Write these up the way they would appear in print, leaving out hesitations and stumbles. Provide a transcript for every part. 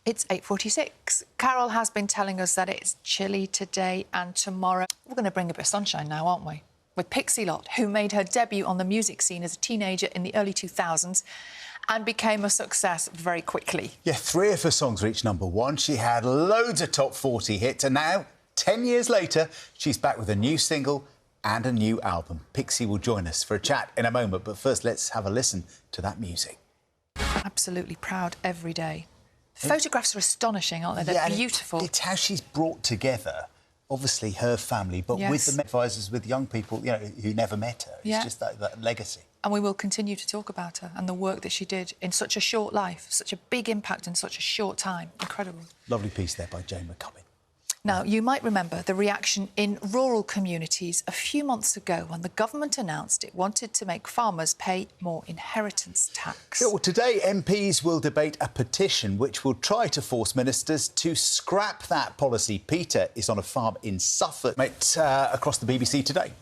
It's 8:46. Carol has been telling us that it's chilly today and tomorrow. We're going to bring a bit of sunshine now, aren't we? With Pixie Lott, who made her debut on the music scene as a teenager in the early 2000s and became a success very quickly. Yeah, 3 of her songs reached #1. She had loads of top 40 hits, and now, 10 years later, she's back with a new single and a new album. Pixie will join us for a chat in a moment, but first let's have a listen to that music. Absolutely proud every day. Photographs are astonishing, aren't they? They're beautiful. It's how she's brought together, obviously, her family, but with the advisors, with young people, you know, who never met her. It's just that legacy. And we will continue to talk about her and the work that she did in such a short life, such a big impact in such a short time. Incredible. Lovely piece there by Jane McCubbin. Now, you might remember the reaction in rural communities a few months ago when the government announced it wanted to make farmers pay more inheritance tax. Yeah, well, today MPs will debate a petition which will try to force ministers to scrap that policy. Peter is on a farm in Suffolk, across the BBC today.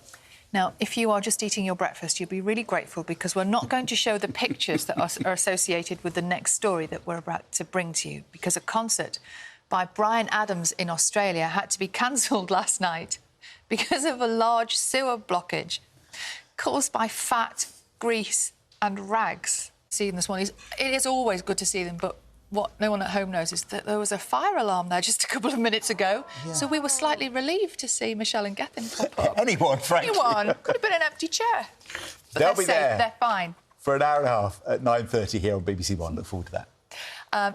Now, if you are just eating your breakfast, you'll be really grateful because we're not going to show the pictures that are associated with the next story that we're about to bring to you, because a concert by Bryan Adams in Australia had to be cancelled last night because of a large sewer blockage caused by fat, grease and rags. See them this morning. It is always good to see them, but what no one at home knows is that there was a fire alarm there just a couple of minutes ago, so we were slightly relieved to see Michelle and Gethin pop up. Anyone, frankly. Anyone. Could have been an empty chair. But They'll be there. They're fine. For an hour and a half at 9:30 here on BBC One. Look forward to that.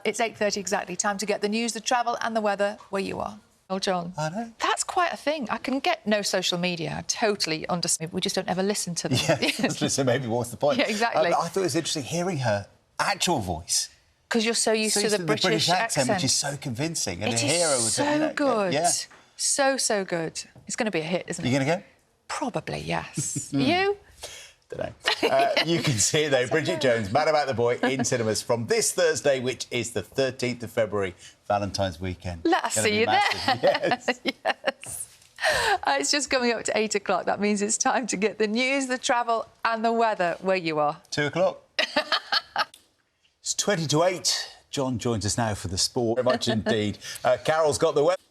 It's 8:30 exactly. Time to get the news, the travel and the weather where you are. Oh, John. I know. That's quite a thing. I can get no social media. I totally understand. We just don't ever listen to them. Yeah, so maybe what's the point? Yeah, exactly. I thought it was interesting hearing her actual voice. Because you're so used to the British accent. Which is so convincing. And it to hear her is so good. Yeah. So good. It's going to be a hit, isn't it? You going to go? Probably, yes. You? Don't know. You can see it, though. Bridget Jones, Mad About the Boy, in cinemas from this Thursday, which is the 13th of February, Valentine's weekend. Let's see you massive. there. Yes. Yes. It's just coming up to 8 o'clock. That means it's time to get the news, the travel and the weather where you are. 2 o'clock. It's 20 to 8. John joins us now for the sport. Very much indeed. Carol's got the weather.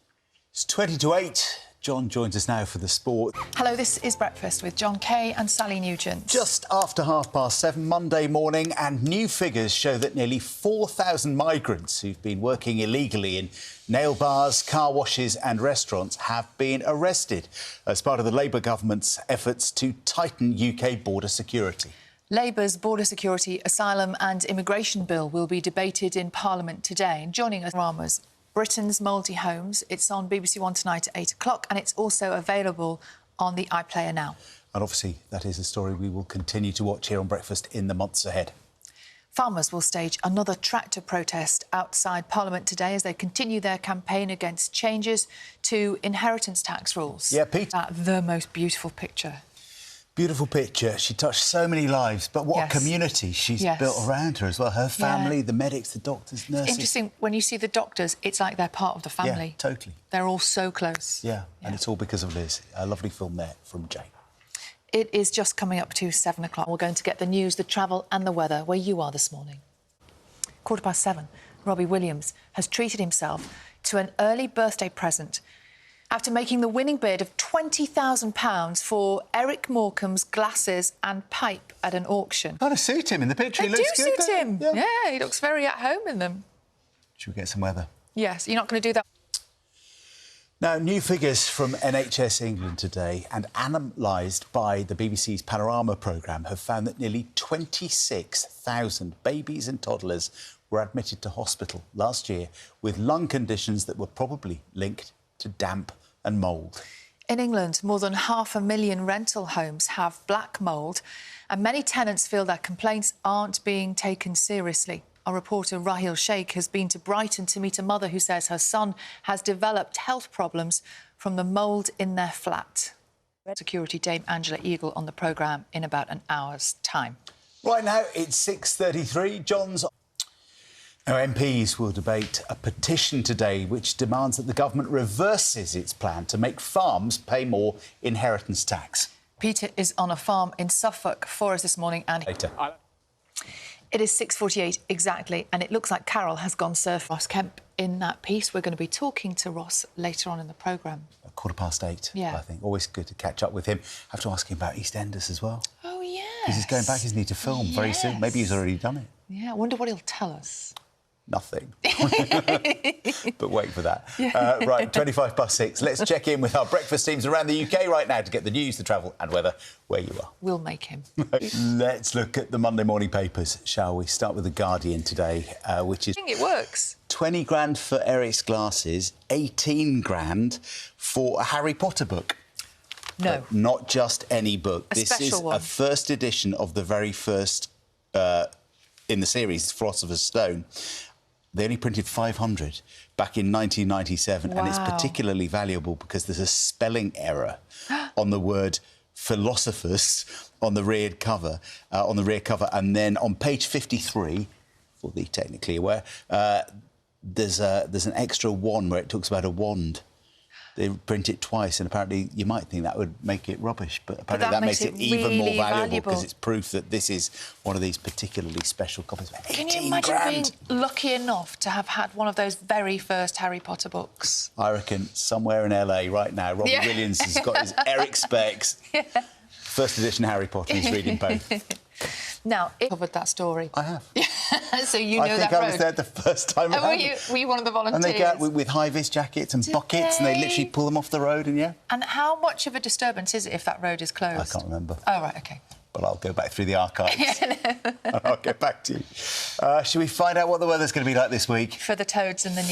It's 20 to 8. John joins us now for the sport. Hello, this is Breakfast with John Kay and Sally Nugent. Just after 7:30 Monday morning, and new figures show that nearly 4,000 migrants who've been working illegally in nail bars, car washes and restaurants have been arrested as part of the Labour government's efforts to tighten UK border security. Labour's Border Security, Asylum and Immigration Bill will be debated in Parliament today. And joining us, Rama's Britain's Mouldy Homes. It's on BBC One tonight at 8 o'clock, and it's also available on the iPlayer now. And obviously, that is a story we will continue to watch here on Breakfast in the months ahead. Farmers will stage another tractor protest outside Parliament today as they continue their campaign against changes to inheritance tax rules. Yeah, Pete. The most beautiful picture. Beautiful picture. She touched so many lives, but what a community she's built around her as well. Her family, the medics, the doctors, nurses. It's interesting, when you see the doctors, it's like they're part of the family. Yeah, totally. They're all so close. Yeah, and it's all because of Liz. A lovely film there from Jane. It is just coming up to 7 o'clock. We're going to get the news, the travel and the weather where you are this morning. 7:15, Robbie Williams has treated himself to an early birthday present after making the winning bid of £20,000 for Eric Morecambe's glasses and pipe at an auction. Kind of suit him in the picture. They he looks good. Do suit him. Yeah, he looks very at home in them. Should we get some weather? Yes, you're not going to do that. Now, new figures from NHS England today and analysed by the BBC's Panorama programme have found that nearly 26,000 babies and toddlers were admitted to hospital last year with lung conditions that were probably linked to damp and mould. In England, more than 500,000 rental homes have black mould, and many tenants feel their complaints aren't being taken seriously. Our reporter Rahil Sheikh has been to Brighton to meet a mother who says her son has developed health problems from the mould in their flat. Security Dame Angela Eagle on the programme in about an hour's time. Right now, it's 6:33. John's... Now, MPs will debate a petition today which demands that the government reverses its plan to make farms pay more inheritance tax. Peter is on a farm in Suffolk for us this morning and... Later. It is 6:48 exactly, and it looks like Carol has gone surfing. Ross Kemp in that piece. We're going to be talking to Ross later on in the programme. 8:15, Yeah. I think. Always good to catch up with him. Have to ask him about EastEnders as well. Oh, yes. Because he's going back, isn't he, to film very soon? Maybe he's already done it. Yeah, I wonder what he'll tell us. Nothing. But wait for that. Right, 6:25. Let's check in with our breakfast teams around the UK right now to get the news, the travel and weather where you are. We'll make him. Let's look at the Monday morning papers, shall we? Start with The Guardian today, which is... I think it works. 20 grand for Eric's glasses, 18 grand for a Harry Potter book. No. Not just any book. A special one. A first edition of the very first in the series, Philosopher's Stone. They only printed 500 back in 1997, and it's particularly valuable because there's a spelling error on the word philosophus on the rear cover, and then on page 53, for the technically aware, there's an extra one where it talks about a wand. They print it twice, and apparently you might think that would make it rubbish, but apparently that makes it even more valuable because it's proof that this is one of these particularly special copies. 18 Can you imagine grand. being lucky enough to have had one of those very first Harry Potter books? I reckon somewhere in LA right now, Robbie Williams has got his Eric Specs. First edition Harry Potter, he's reading both. Now, it covered that story. I have. So you know that road. I think I was there the first time around. Were you one of the volunteers? And they go out with high-vis jackets and buckets, and they literally pull them off the road, and And how much of a disturbance is it if that road is closed? I can't remember. Oh, right, OK. But I'll go back through the archives and I'll get back to you. Should we find out what the weather's going to be like this week? For the toads in the news.